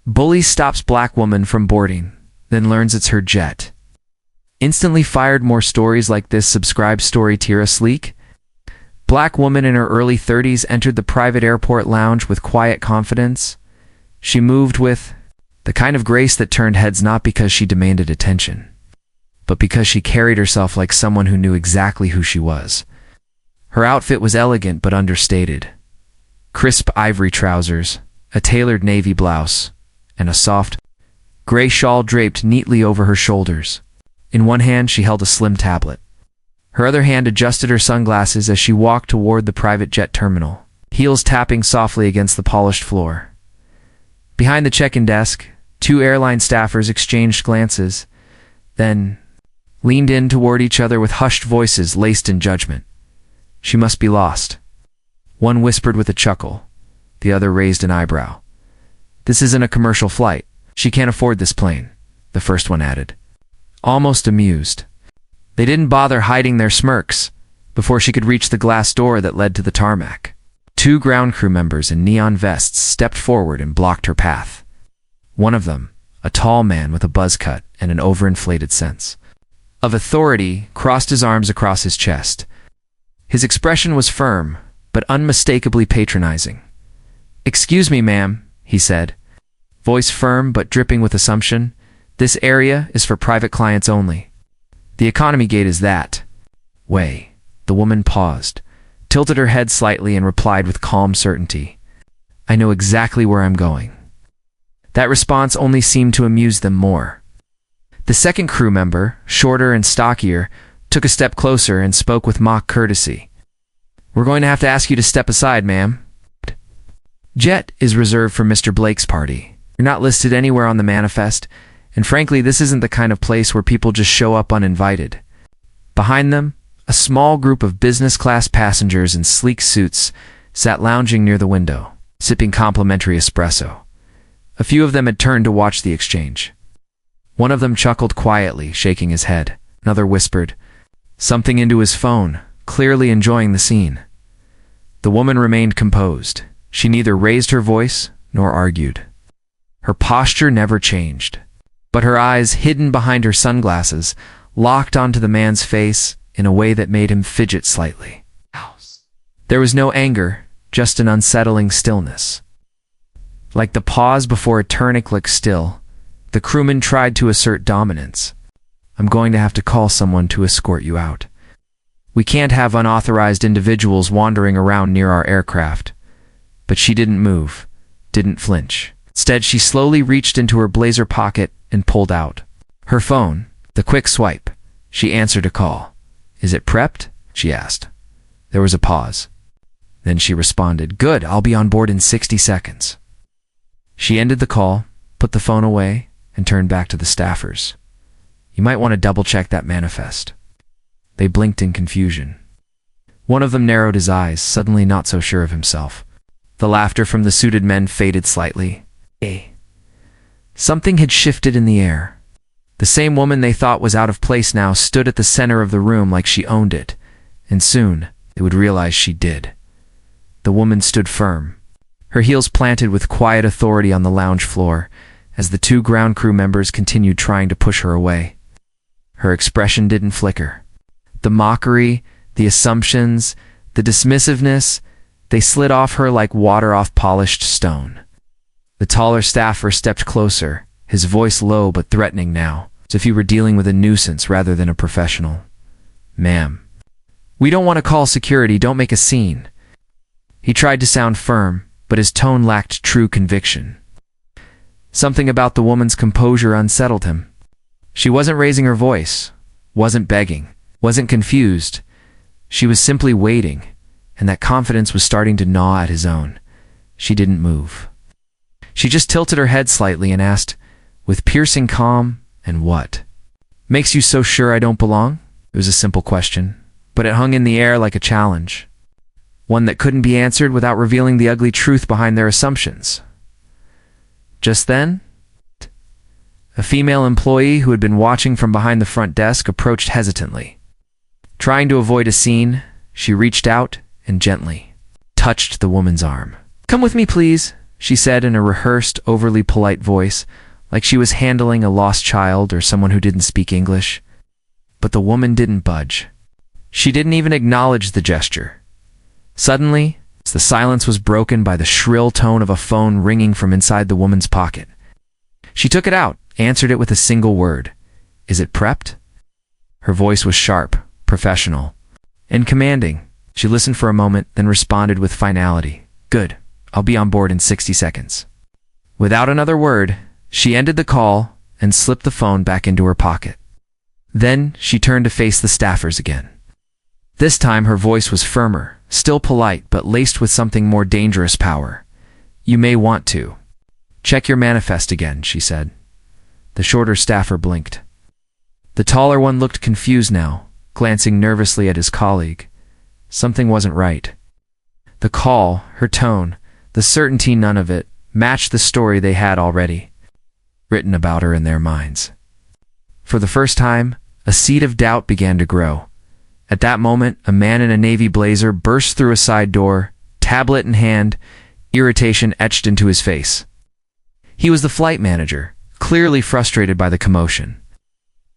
Bullies stops black woman from boarding, then learns it's her jet. Instantly fired. More stories like this. Subscribe. Story Tira Sleek. Black woman in her early 30s entered the private airport lounge with quiet confidence. She moved with the kind of grace that turned heads, not because she demanded attention, but because she carried herself like someone who knew exactly who she was. Her outfit was elegant but understated. Crisp ivory trousers, a tailored navy blouse, and a soft, gray shawl draped neatly over her shoulders. In one hand she held a slim tablet. Her other hand adjusted her sunglasses as she walked toward the private jet terminal, heels tapping softly against the polished floor. Behind the check-in desk, two airline staffers exchanged glances, then leaned in toward each other with hushed voices laced in judgment. She must be lost. One whispered with a chuckle. The other raised an eyebrow. This isn't a commercial flight. She can't afford this plane, the first one added, almost amused. They didn't bother hiding their smirks before she could reach the glass door that led to the tarmac. Two ground crew members in neon vests stepped forward and blocked her path. One of them, a tall man with a buzz cut and an overinflated sense of authority, crossed his arms across his chest. His expression was firm, but unmistakably patronizing. "Excuse me, ma'am," he said, voice firm but dripping with assumption. "This area is for private clients only. The economy gate is that way." The woman paused, tilted her head slightly, and replied with calm certainty, "I know exactly where I'm going." That response only seemed to amuse them more. The second crew member, shorter and stockier, took a step closer and spoke with mock courtesy. "We're going to have to ask you to step aside, ma'am. Jet is reserved for Mr. Blake's party. You're not listed anywhere on the manifest, and frankly, this isn't the kind of place where people just show up uninvited." Behind them, a small group of business-class passengers in sleek suits sat lounging near the window, sipping complimentary espresso. A few of them had turned to watch the exchange. One of them chuckled quietly, shaking his head. Another whispered something into his phone, clearly enjoying the scene. The woman remained composed. She neither raised her voice nor argued. Her posture never changed, but her eyes, hidden behind her sunglasses, locked onto the man's face in a way that made him fidget slightly. There was no anger, just an unsettling stillness. Like the pause before a tourniquet still, the crewman tried to assert dominance. "I'm going to have to call someone to escort you out. We can't have unauthorized individuals wandering around near our aircraft." But she didn't move, didn't flinch. Instead, she slowly reached into her blazer pocket and pulled out her phone. The quick swipe. She answered a call. "Is it prepped?" she asked. There was a pause. Then she responded, "Good, I'll be on board in 60 seconds. She ended the call, put the phone away, and turned back to the staffers. "You might want to double-check that manifest." They blinked in confusion. One of them narrowed his eyes, suddenly not so sure of himself. The laughter from the suited men faded slightly. Something had shifted in the air. The same woman they thought was out of place now stood at the center of the room like she owned it, and soon they would realize she did. The woman stood firm, her heels planted with quiet authority on the lounge floor, as the two ground crew members continued trying to push her away. Her expression didn't flicker. The mockery, the assumptions, the dismissiveness, they slid off her like water off polished stone. The taller staffer stepped closer, his voice low but threatening now, as if he were dealing with a nuisance rather than a professional. "Ma'am, we don't want to call security, don't make a scene." He tried to sound firm, but his tone lacked true conviction. Something about the woman's composure unsettled him. She wasn't raising her voice, wasn't begging, wasn't confused. She was simply waiting, and that confidence was starting to gnaw at his own. She didn't move. She just tilted her head slightly and asked, with piercing calm, "And what makes you so sure I don't belong?" It was a simple question, but it hung in the air like a challenge, one that couldn't be answered without revealing the ugly truth behind their assumptions. Just then, a female employee who had been watching from behind the front desk approached hesitantly. Trying to avoid a scene, she reached out and gently touched the woman's arm. "Come with me, please," she said in a rehearsed, overly polite voice, like she was handling a lost child or someone who didn't speak English. But the woman didn't budge. She didn't even acknowledge the gesture. Suddenly, the silence was broken by the shrill tone of a phone ringing from inside the woman's pocket. She took it out, answered it with a single word. "Is it prepped?" Her voice was sharp, professional, and commanding. She listened for a moment, then responded with finality. "Good. I'll be on board in 60 seconds." Without another word, she ended the call and slipped the phone back into her pocket. Then she turned to face the staffers again. This time her voice was firmer, still polite, but laced with something more dangerous power. "You may want to check your manifest again," she said. The shorter staffer blinked. The taller one looked confused now, glancing nervously at his colleague. Something wasn't right. The call, her tone, the certainty none of it, matched the story they had already written about her in their minds. For the first time, a seed of doubt began to grow. At that moment, a man in a navy blazer burst through a side door, tablet in hand, irritation etched into his face. He was the flight manager, clearly frustrated by the commotion.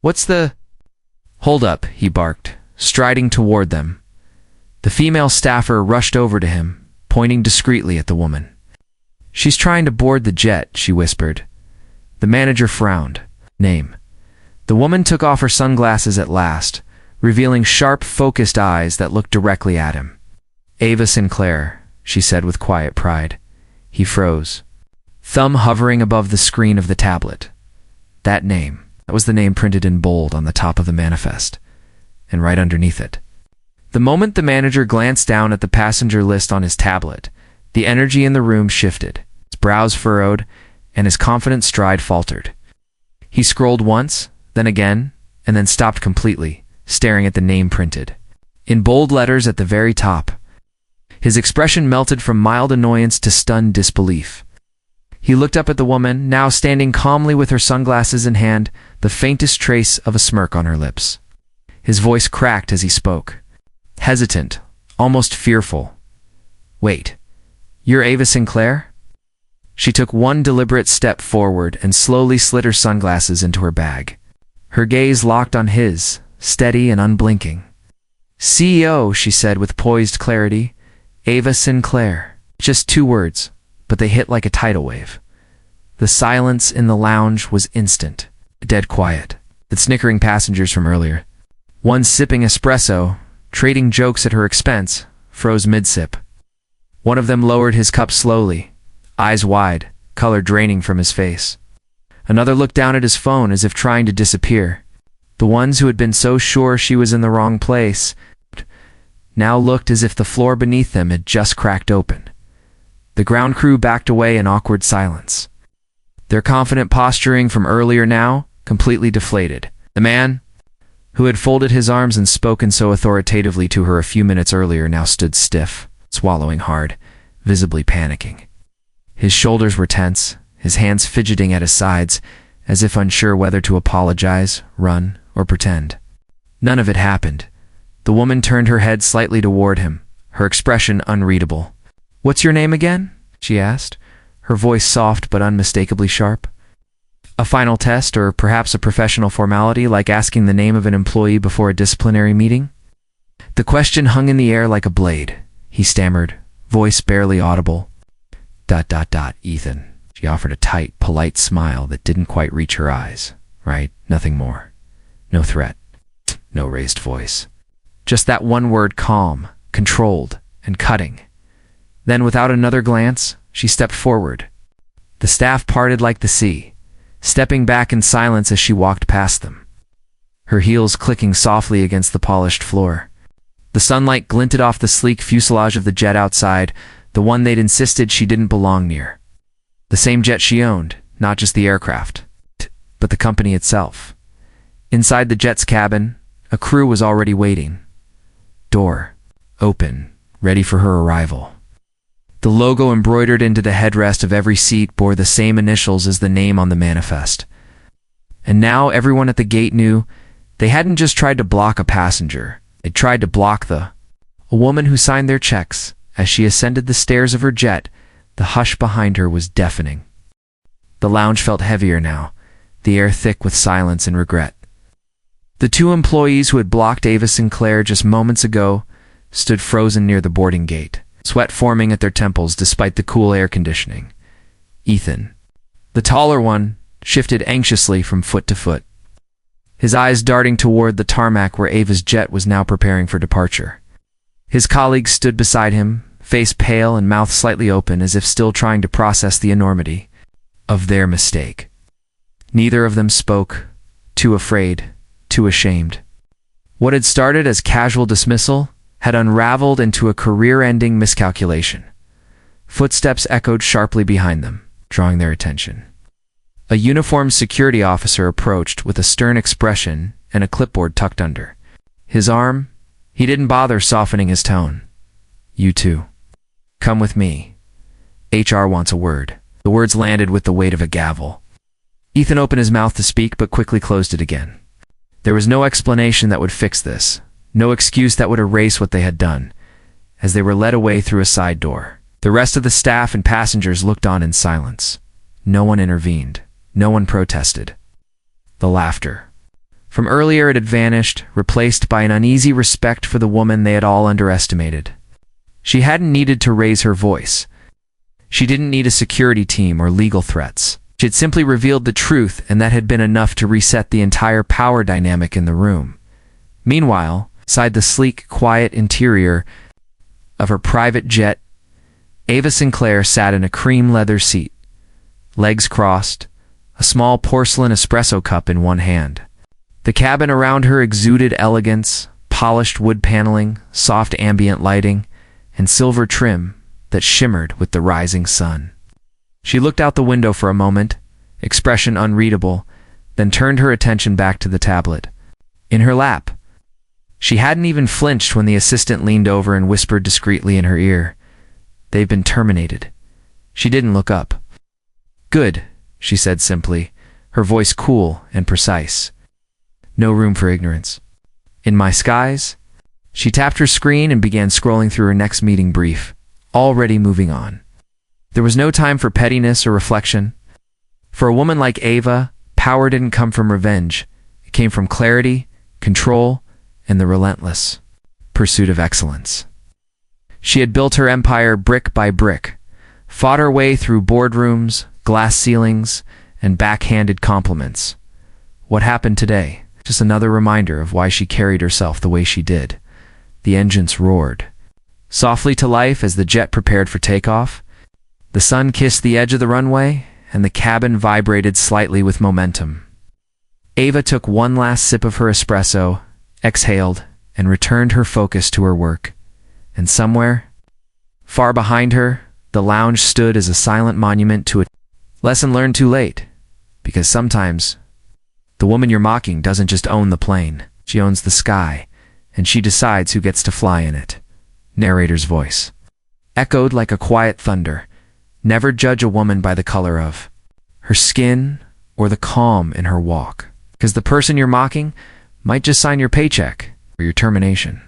"What's the—" "Hold up," he barked, striding toward them. The female staffer rushed over to him, pointing discreetly at the woman. "She's trying to board the jet," she whispered. The manager frowned. "Name." The woman took off her sunglasses at last, revealing sharp, focused eyes that looked directly at him. "Ava Sinclair," she said with quiet pride. He froze, thumb hovering above the screen of the tablet. That name, that was the name printed in bold on the top of the manifest, and right underneath it. The moment the manager glanced down at the passenger list on his tablet, the energy in the room shifted, his brows furrowed, and his confident stride faltered. He scrolled once, then again, and then stopped completely, staring at the name printed in bold letters at the very top. His expression melted from mild annoyance to stunned disbelief. He looked up at the woman, now standing calmly with her sunglasses in hand, the faintest trace of a smirk on her lips. His voice cracked as he spoke, hesitant, almost fearful. "Wait, you're Ava Sinclair?" She took one deliberate step forward and slowly slid her sunglasses into her bag. Her gaze locked on his, steady and unblinking. "CEO," she said with poised clarity. "Ava Sinclair." Just 2 words, but they hit like a tidal wave. The silence in the lounge was instant, dead quiet. The snickering passengers from earlier, one sipping espresso, trading jokes at her expense, froze mid-sip. One of them lowered his cup slowly, eyes wide, color draining from his face. Another looked down at his phone as if trying to disappear. The ones who had been so sure she was in the wrong place now looked as if the floor beneath them had just cracked open. The ground crew backed away in awkward silence, their confident posturing from earlier now completely deflated. The man, who had folded his arms and spoken so authoritatively to her a few minutes earlier, now stood stiff, swallowing hard, visibly panicking. His shoulders were tense, his hands fidgeting at his sides, as if unsure whether to apologize, run, or pretend. None of it happened. The woman turned her head slightly toward him, her expression unreadable. "What's your name again?" she asked, her voice soft but unmistakably sharp. A final test, or perhaps a professional formality like asking the name of an employee before a disciplinary meeting? The question hung in the air like a blade. He stammered, voice barely audible. ... Ethan. She offered a tight, polite smile that didn't quite reach her eyes. Right? Nothing more. No threat. No raised voice. Just that one word, calm, controlled, and cutting. Then, without another glance, she stepped forward. The staff parted like the sea, stepping back in silence as she walked past them, her heels clicking softly against the polished floor. The sunlight glinted off the sleek fuselage of the jet outside, the one they'd insisted she didn't belong near. The same jet she owned, not just the aircraft, but the company itself. Inside the jet's cabin, a crew was already waiting. Door open, ready for her arrival. The logo embroidered into the headrest of every seat bore the same initials as the name on the manifest. And now everyone at the gate knew they hadn't just tried to block a passenger, they'd tried to block a woman who signed their checks as she ascended the stairs of her jet, The hush behind her was deafening. The lounge felt heavier now, the air thick with silence and regret. The two employees who had blocked Ava Sinclair just moments ago stood frozen near the boarding gate, sweat forming at their temples despite the cool air conditioning. Ethan, the taller one, shifted anxiously from foot to foot, his eyes darting toward the tarmac where Ava's jet was now preparing for departure. His colleagues stood beside him, face pale and mouth slightly open as if still trying to process the enormity of their mistake. Neither of them spoke, too afraid, too ashamed. What had started as casual dismissal had unraveled into a career-ending miscalculation. Footsteps echoed sharply behind them, drawing their attention. A uniformed security officer approached with a stern expression and a clipboard tucked under his arm. He didn't bother softening his tone. "You two. Come with me. HR wants a word." The words landed with the weight of a gavel. Ethan opened his mouth to speak but quickly closed it again. There was no explanation that would fix this, no excuse that would erase what they had done, as they were led away through a side door. The rest of the staff and passengers looked on in silence. No one intervened. No one protested. The laughter from earlier had vanished, replaced by an uneasy respect for the woman they had all underestimated. She hadn't needed to raise her voice. She didn't need a security team or legal threats. She had simply revealed the truth, and that had been enough to reset the entire power dynamic in the room. Meanwhile, inside the sleek, quiet interior of her private jet, Ava Sinclair sat in a cream leather seat, legs crossed, a small porcelain espresso cup in one hand. The cabin around her exuded elegance, polished wood paneling, soft ambient lighting, and silver trim that shimmered with the rising sun. She looked out the window for a moment, expression unreadable, then turned her attention back to the tablet in her lap. She hadn't even flinched when the assistant leaned over and whispered discreetly in her ear, "They've been terminated." She didn't look up. "Good," she said simply, her voice cool and precise. "No room for ignorance. In my skies?" She tapped her screen and began scrolling through her next meeting brief, already moving on. There was no time for pettiness or reflection. For a woman like Ava, power didn't come from revenge. It came from clarity, control, and the relentless pursuit of excellence. She had built her empire brick by brick, fought her way through boardrooms, glass ceilings, and backhanded compliments. What happened today? Just another reminder of why she carried herself the way she did. The engines roared softly to life as the jet prepared for takeoff. The sun kissed the edge of the runway, and the cabin vibrated slightly with momentum. Ava took one last sip of her espresso, exhaled, and returned her focus to her work. And somewhere, far behind her, the lounge stood as a silent monument to a lesson learned too late. Because sometimes, the woman you're mocking doesn't just own the plane, she owns the sky, and she decides who gets to fly in it. Narrator's voice echoed like a quiet thunder. Never judge a woman by the color of her skin or the calm in her walk, because the person you're mocking might just sign your paycheck or your termination.